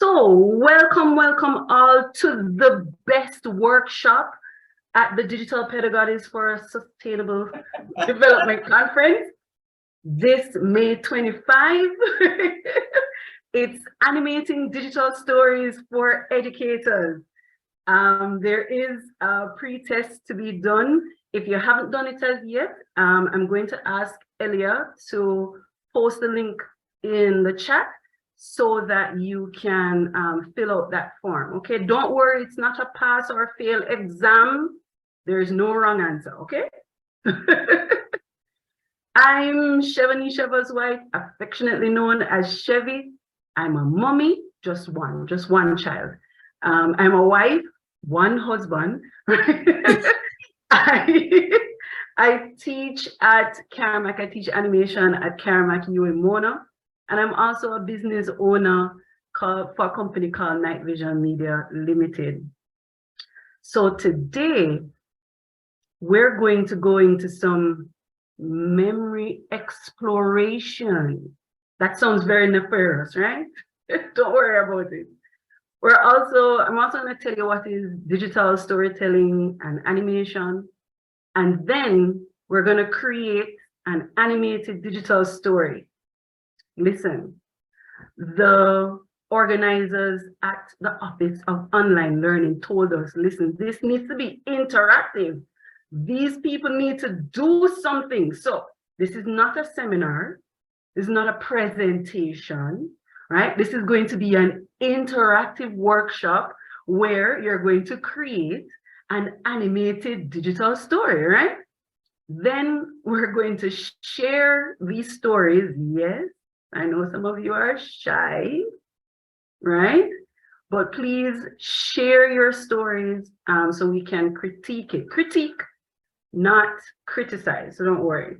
So, welcome all to the best workshop at the Digital Pedagogies for a Sustainable Development Conference this May 25. It's animating digital stories for educators. There is a pre-test to be done. If you haven't done it as yet, I'm going to ask Elia to post the link in the chat so that you can fill out that form. Okay, don't worry, it's not a pass or fail exam. There's no wrong answer, okay? I'm Chevy White, affectionately known as Chevy. I'm a mommy, just one child. I'm a wife, one husband. I teach at Caramac. I teach animation at Caramac U in Mona. And I'm also a business owner for a company called Night Vision Media Limited. So today, we're going to go into some memory exploration. That sounds very nefarious, right? Don't worry about it. I'm also going to tell you what is digital storytelling and animation. And then we're going to create an animated digital story. Listen, the organizers at the Office of Online Learning told us, listen, this needs to be interactive. These people need to do something. So this is not a seminar. This is not a presentation, right? This is going to be an interactive workshop where you're going to create an animated digital story, right? Then we're going to share these stories. Yes, I know some of you are shy, right? But please share your stories so we can critique it. Critique, not criticize, so don't worry.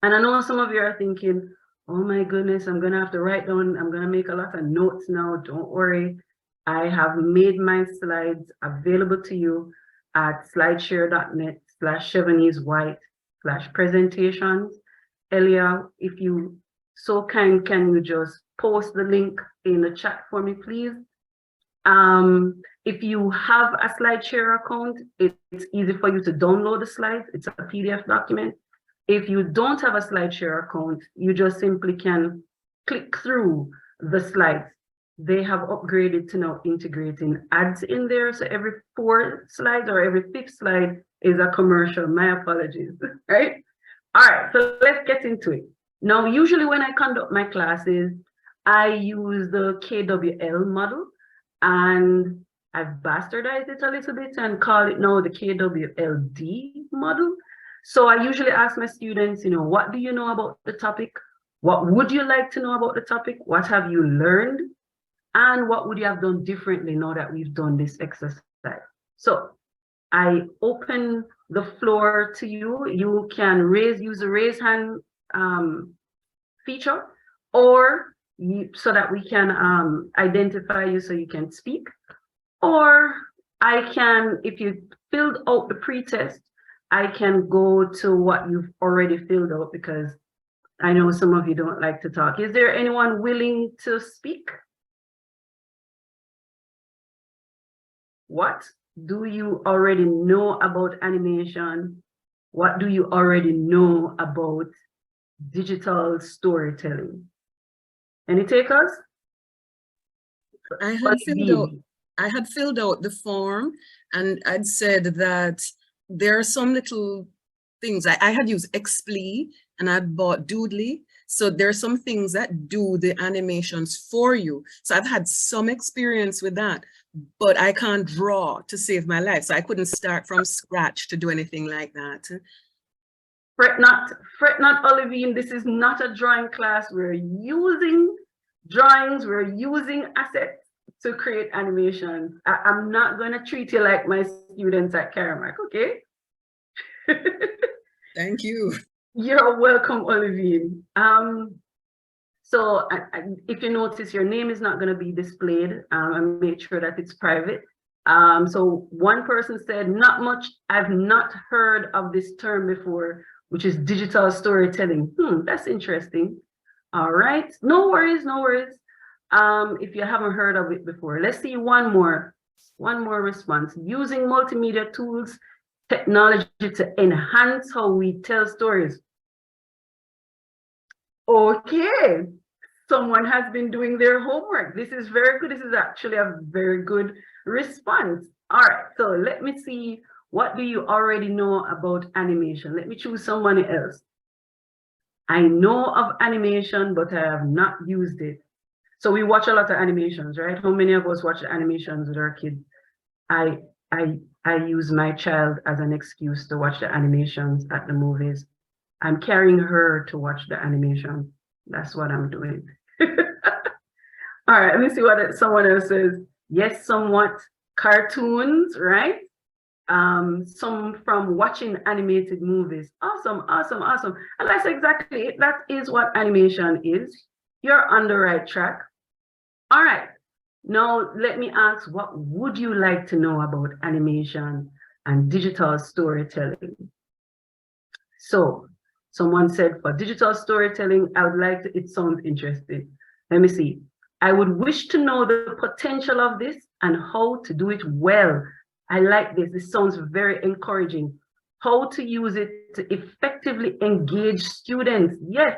And I know some of you are thinking, oh my goodness, I'm gonna have to write down, I'm gonna make a lot of notes now. Don't worry. I have made my slides available to you at slideshare.net/Chevanese-White/presentations. Elia, if you so kind, can you just post the link in the chat for me, please? If you have a SlideShare account, it's easy for you to download the slides. It's a PDF document. If you don't have a SlideShare account, you just simply can click through the slides. They have upgraded to now integrating ads in there. So every 4 slides or every 5th slide is a commercial. My apologies, right? All right, so let's get into it. Now, usually when I conduct my classes, I use the KWL model, and I've bastardized it a little bit and call it now the KWLD model. So I usually ask my students, what do you know about the topic? What would you like to know about the topic? What have you learned? And what would you have done differently now that we've done this exercise? So I open the floor to you. You can use the raise hand feature, or so that we can identify you so you can speak. Or I can, if you filled out the pre-test, I can go to what you've already filled out because I know some of you don't like to talk. Is there anyone willing to speak? What do you already know about animation? What do you already know about digital storytelling? Any takers? I had filled out the form, and I'd said that there are some little things. I had used Xplee and I'd bought Doodly. So there are some things that do the animations for you. So I've had some experience with that, but I can't draw to save my life. So I couldn't start from scratch to do anything like that. Fret not, Olivine. This is not a drawing class. We're using drawings, we're using assets to create animations. I'm not going to treat you like my students at Caramac, okay? Thank you. You're welcome, Olivine. So if you notice, your name is not going to be displayed. I made sure that it's private. So one person said, not much, I've not heard of this term before, which is digital storytelling. That's interesting. All right, no worries, no worries. if you haven't heard of it before. Let's see one more response. Using multimedia tools, technology to enhance how we tell stories. Okay, someone has been doing their homework. This is very good. This is actually a very good response. All right, so let me see. What do you already know about animation? Let me choose somebody else. I know of animation, but I have not used it. So we watch a lot of animations, right? How many of us watch animations with our kids? I use my child as an excuse to watch the animations at the movies. I'm carrying her to watch the animation. That's what I'm doing. All right, let me see what someone else says. Yes, somewhat cartoons, right? Some from watching animated movies. Awesome, awesome, awesome. And that's exactly it. That is what animation is. You're on the right track. All right. Now, let me ask, what would you like to know about animation and digital storytelling? So, someone said for digital storytelling, I would like to, it sounds interesting. Let me see. I would wish to know the potential of this and how to do it well. I like this. This sounds very encouraging. How to use it to effectively engage students. Yes,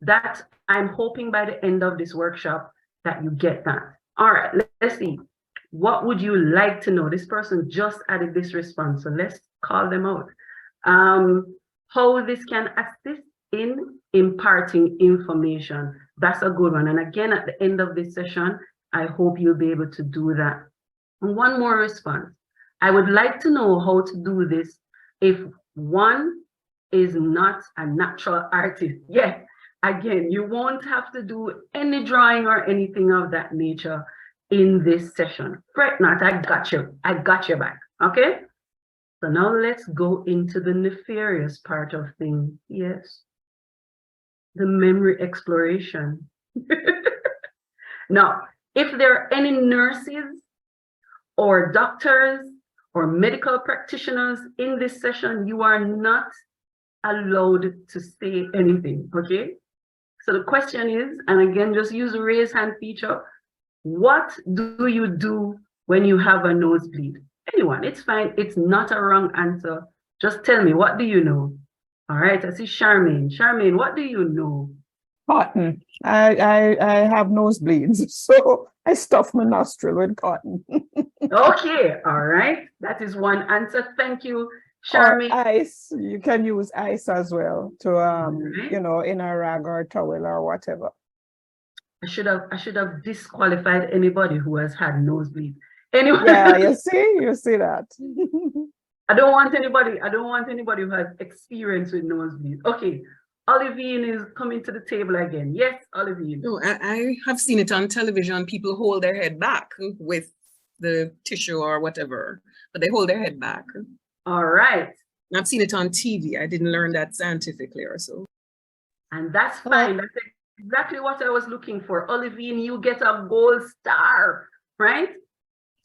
that I'm hoping by the end of this workshop that you get that. All right, let's see. What would you like to know? This person just added this response, so let's call them out. How this can assist in imparting information. That's a good one. And again, at the end of this session, I hope you'll be able to do that. And one more response. I would like to know how to do this if one is not a natural artist. Yeah, again, you won't have to do any drawing or anything of that nature in this session. Fret not, I got you. I got your back, okay? So now let's go into the nefarious part of things. Yes, the memory exploration. Now, if there are any nurses or doctors or medical practitioners in this session, you are not allowed to say anything, okay? So the question is, and again, just use the raise hand feature. What do you do when you have a nosebleed? Anyone, it's fine. It's not a wrong answer. Just tell me, what do you know? All right, I see Charmaine. Charmaine, what do you know? Cotton. I have nosebleeds, so I stuff my nostril with cotton. Okay, all right. That is one answer. Thank you, Or Charmaine. ice. You can use ice as well to Right. you know, in a rag or towel or whatever. I should have disqualified anybody who has had nosebleed. Anyway, Yeah, you see that. I don't want anybody who has experience with nosebleed. Okay, Olivine is coming to the table again. Yes, Olivine. No, I have seen it on television. People hold their head back with the tissue or whatever, but they hold their head back. All right. I've seen it on TV. I didn't learn that scientifically or so. And that's fine. That's exactly what I was looking for. Olivine, you get a gold star, right?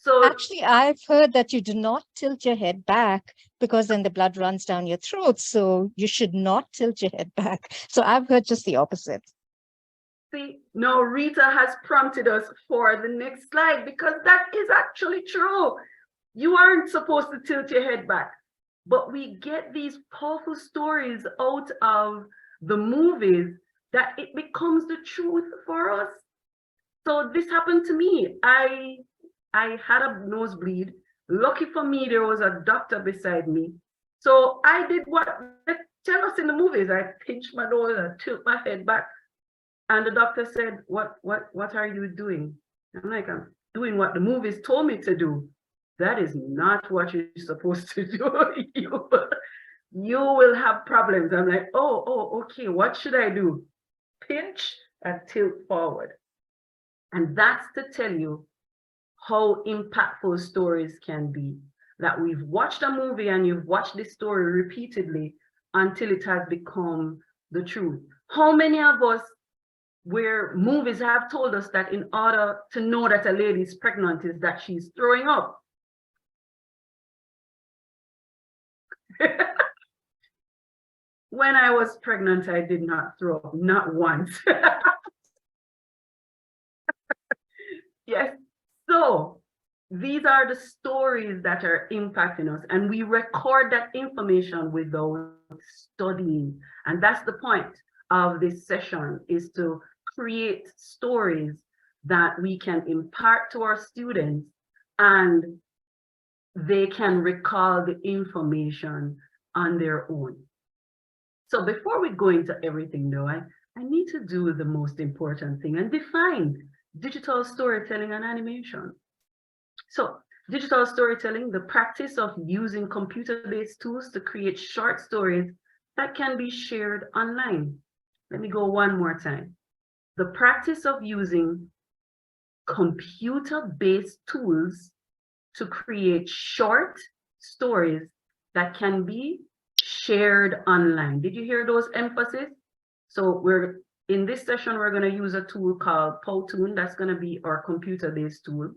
So actually, I've heard that you do not tilt your head back because then the blood runs down your throat. So you should not tilt your head back. So I've heard just the opposite. see, now Rita has prompted us for the next slide because that is actually true. You aren't supposed to tilt your head back, but we get these powerful stories out of the movies that it becomes the truth for us. So this happened to me. I had a nosebleed. Lucky for me, there was a doctor beside me. So I did what they tell us in the movies. I pinched my nose, I tilt my head back. And the doctor said, what are you doing? I'm like, I'm doing what the movies told me to do. That is not what you're supposed to do. You will have problems. I'm like, oh, okay, what should I do? Pinch and tilt forward. And that's to tell you how impactful stories can be. That we've watched a movie and you've watched this story repeatedly until it has become the truth. How many of us, where movies have told us that in order to know that a lady is pregnant is that she's throwing up? When I was pregnant, I did not throw up, not once. Yes. So these are the stories that are impacting us, and we record that information without studying. And that's the point of this session, is to create stories that we can impart to our students, and they can recall the information on their own. So before we go into everything though, I need to do the most important thing and define digital storytelling and animation. So digital storytelling, the practice of using computer-based tools to create short stories that can be shared online. Let me go one more time. The practice of using computer-based tools to create short stories that can be shared online. Did you hear those emphasis? So in this session, we're going to use a tool called Powtoon. That's going to be our computer-based tool.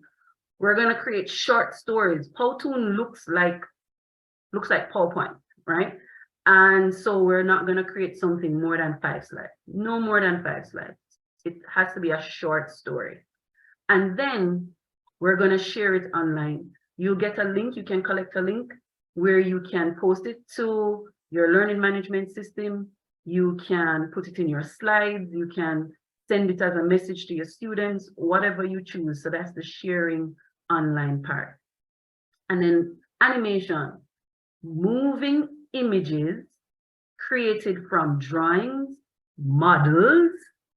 We're going to create short stories. Powtoon looks like PowerPoint, right? And so we're not going to create something more than 5 slides. No more than 5 slides. It has to be a short story. And then we're going to share it online. You'll get a link. You can collect a link where you can post it to your learning management system. You can put it in your slides. You can send it as a message to your students, whatever you choose. So that's the sharing online part. And then animation, moving images created from drawings, models,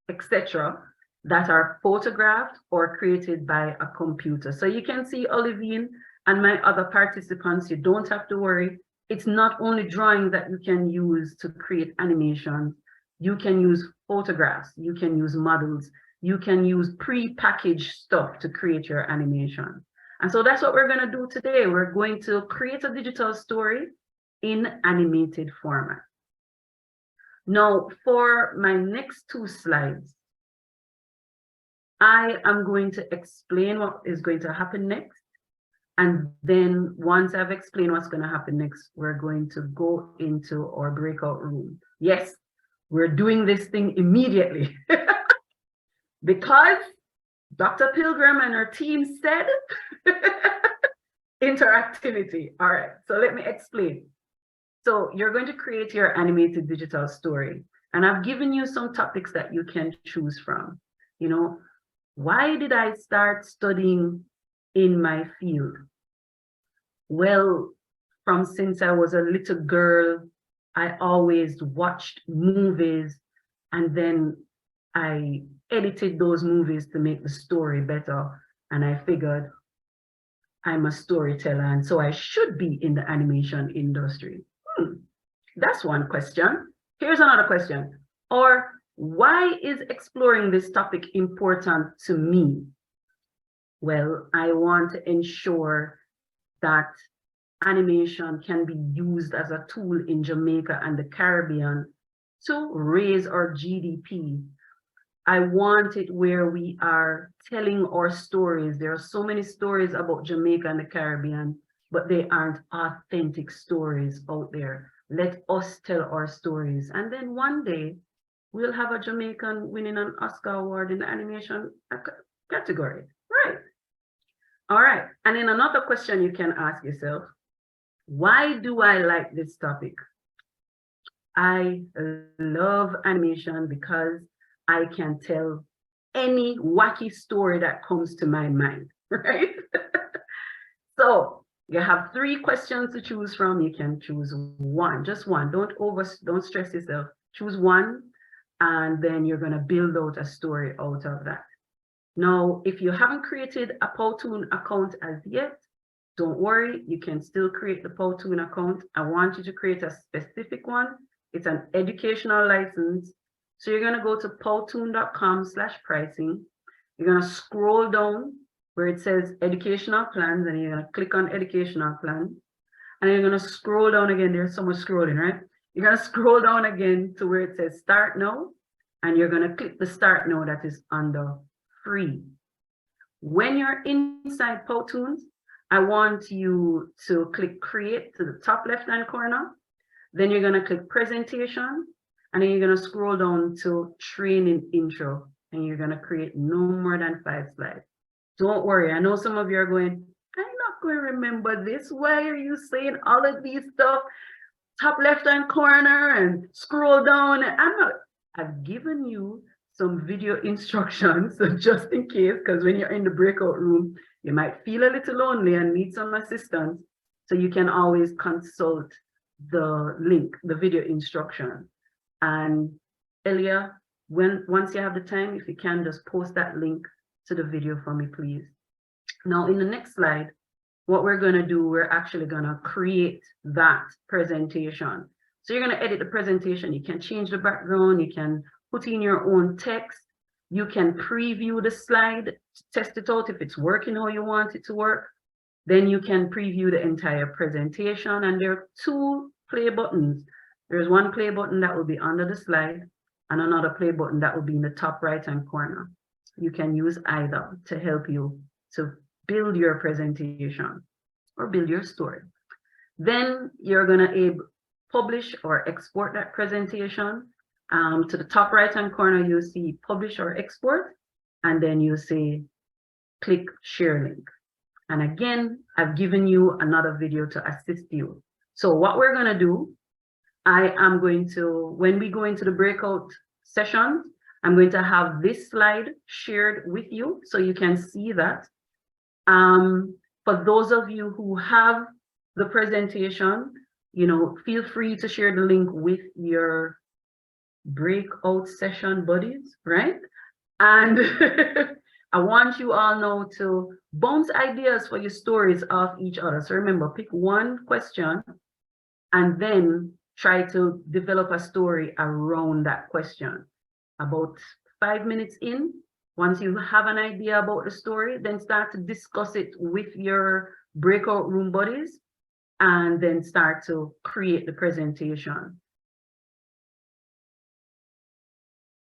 etc., that are photographed or created by a computer. So you can see Olivine and my other participants, you don't have to worry. It's not only drawing that you can use to create animation. You can use photographs, you can use models, you can use pre-packaged stuff to create your animation. And so that's what we're going to do today. We're going to create a digital story in animated format. Now, for my next 2 slides, I am going to explain what is going to happen next. And then once I've explained what's going to happen next, we're going to go into our breakout room. Yes, we're doing this thing immediately because Dr. Pilgrim and her team said interactivity. All right, so let me explain. So you're going to create your animated digital story. And I've given you some topics that you can choose from. You know, why did I start studying in my field? Well, from since I was a little girl, I always watched movies, and then I edited those movies to make the story better. And I figured I'm a storyteller, and so I should be in the animation industry. That's one question. Here's another question. Or why is exploring this topic important to me? Well, I want to ensure that animation can be used as a tool in Jamaica and the Caribbean to raise our GDP. I want it where we are telling our stories. There are so many stories about Jamaica and the Caribbean, but they aren't authentic stories out there. Let us tell our stories. And then one day, we'll have a Jamaican winning an Oscar award in the animation category, right? All right, and then another question you can ask yourself, why do I like this topic? I love animation because I can tell any wacky story that comes to my mind, right? So you have 3 questions to choose from. You can choose one, just one. Don't stress yourself. Choose one, and then you're going to build out a story out of that. Now, if you haven't created a Powtoon account as yet, don't worry, you can still create the Powtoon account. I want you to create a specific one. It's an educational license. So you're going to go to powtoon.com/pricing. You're going to scroll down where it says educational plans, and you're going to click on educational plan. And you're going to scroll down again. There's so much scrolling, right? You're going to scroll down again to where it says start now. And you're going to click the start now that is under free. When you're inside Powtoon, I want you to click create to the top left-hand corner. Then you're going to click presentation, and then you're going to scroll down to training intro, and you're going to create no more than 5 slides. Don't worry. I know some of you are going, I'm not going to remember this. Why are you saying all of these stuff? Top left-hand corner and scroll down. I've given you some video instructions, so just in case, because when you're in the breakout room, you might feel a little lonely and need some assistance. So you can always consult the link, the video instruction. And Elia, once you have the time, if you can just post that link to the video for me, please. Now, in the next slide, what we're going to do, we're actually going to create that presentation. So you're going to edit the presentation. You can change the background. You can put in your own text. You can preview the slide, test it out if it's working how you want it to work. Then you can preview the entire presentation. And there are two play buttons. There's one play button that will be under the slide and another play button that will be in the top right-hand corner. You can use either to help you to build your presentation or build your story. Then you're going to publish or export that presentation. To the top right-hand corner, you'll see publish or export, and then you say click share link. And again, I've given you another video to assist you. So what we're going to do, I am going to, when we go into the breakout sessions, I'm going to have this slide shared with you so you can see that. For those of you who have the presentation, feel free to share the link with your breakout session buddies, right? And I want you all now to bounce ideas for your stories off each other. So remember, pick one question and then try to develop a story around that question. About 5 minutes in, once you have an idea about the story, then start to discuss it with your breakout room buddies and then start to create the presentation.